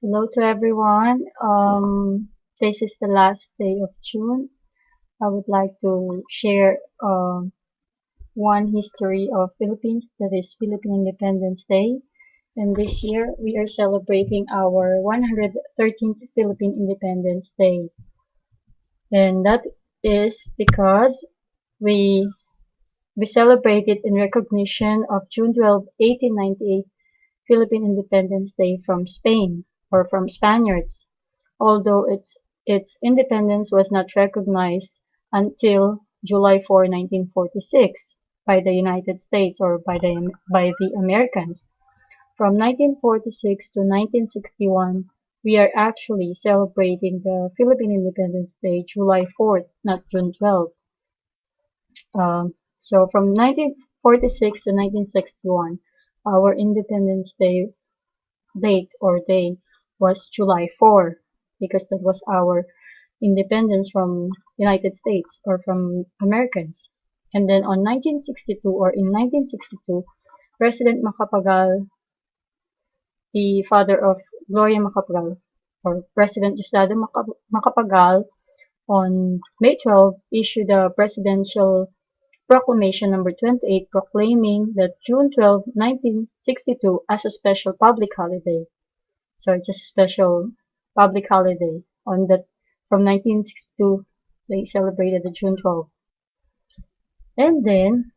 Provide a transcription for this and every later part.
Hello to everyone. This is the last day of June. I would like to share one history of Philippines, that is Philippine Independence Day. And this year we are celebrating our 113th Philippine Independence Day. And that is because we we celebrate it in recognition of June 12, 1898, Philippine Independence Day from Spain or from Spaniards, although its independence was not recognized until July 4, 1946 by the United States or by the Americans. From 1946 to 1961, we are actually celebrating the Philippine Independence Day July 4th, not June 12th. So from 1946 to 1961, our Independence Day was July 4 because that was our independence from United States or from Americans. And then on 1962 or in 1962, President Macapagal, the father of Gloria Macapagal, or President Diosdado Macapagal, on May 12 issued a presidential proclamation number 28 proclaiming that June 12, 1962 as a special public holiday. So it's a special public holiday on that from 1962 they celebrated the June 12th. And then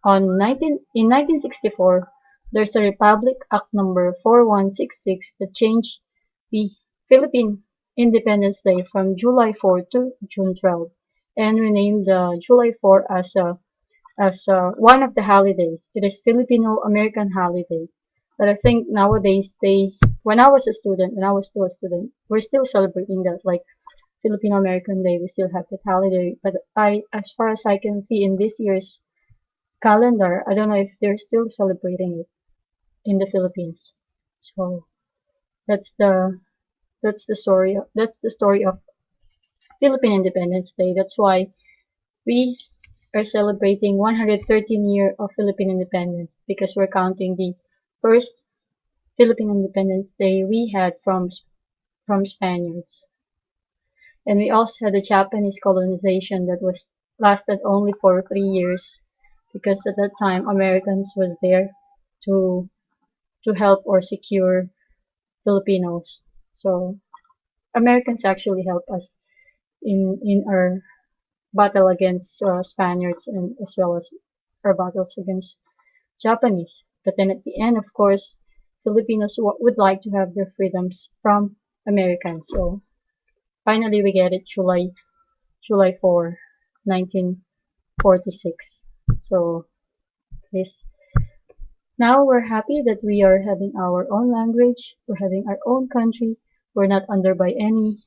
in 1964 there's a Republic Act number 4166 that changed the Philippine Independence Day from July 4 to June 12 and renamed the July 4 as one of the holidays. It is Filipino American holiday. But I think nowadays when I was still a student, we're still celebrating that like Filipino American Day. We still have that holiday. But as far as I can see in this year's calendar, I don't know if they're still celebrating it in the Philippines. So that's the that's the story of Philippine Independence Day. That's why we are celebrating 113 year of Philippine independence because we're counting the first Philippine Independence Day we had from Spaniards. And we also had the Japanese colonization that was lasted only for 3 years because at that time Americans was there to to help or secure Filipinos. So Americans actually helped us in our battle against Spaniards and as well as our battles against Japanese. But then at the end, of course, Filipinos would like to have their freedoms from Americans. So finally, we get it July 4, 1946. So this now we're happy that we are having our own language, we're having our own country, we're not under by any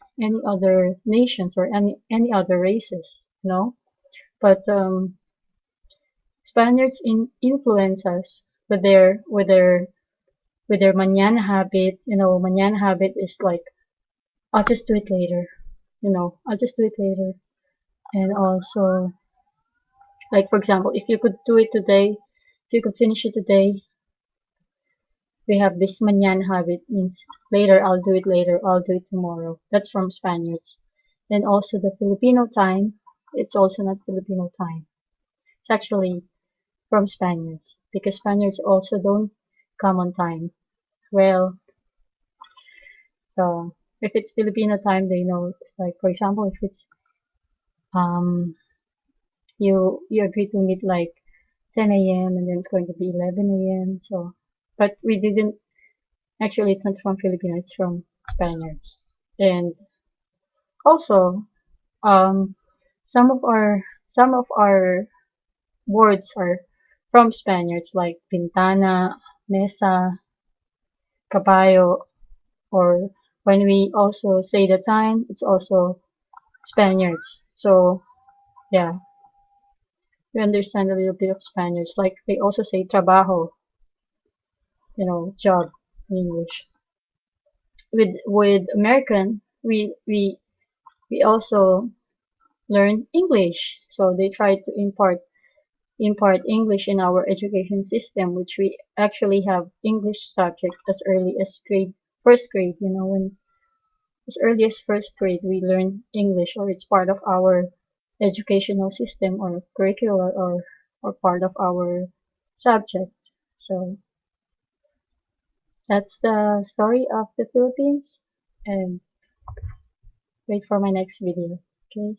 other nations or any other races, no. But Spaniards influence us with their mañana habit. Mañana habit is like I'll just do it later. I'll just do it later. And also, like for example, if you could do it today, if you could finish it today, we have this mañana habit means later, I'll do it later, I'll do it tomorrow. That's from Spaniards. And also the Filipino time, it's also not Filipino time. It's actually from Spaniards because Spaniards also don't come on time. Well, so if it's Filipino time, they know. Like for example, if it's um you agree to meet like 10 a.m. and then it's going to be 11 a.m. So, but we didn't actually. It's not from Filipino. It's from Spaniards. And also, um, some of our words are from Spaniards like pintana, mesa, caballo, or when we also say the time, it's also Spaniards. So yeah, we understand a little bit of Spaniards. Like they also say trabajo, job in English. With American, we also learn English. So they try to impart English in our education system, which we actually have English subject as early as grade first grade, when as early as first grade we learn English, or it's part of our educational system or curricular, or part of our subject. So that's the story of the Philippines, and wait for my next video. Okay.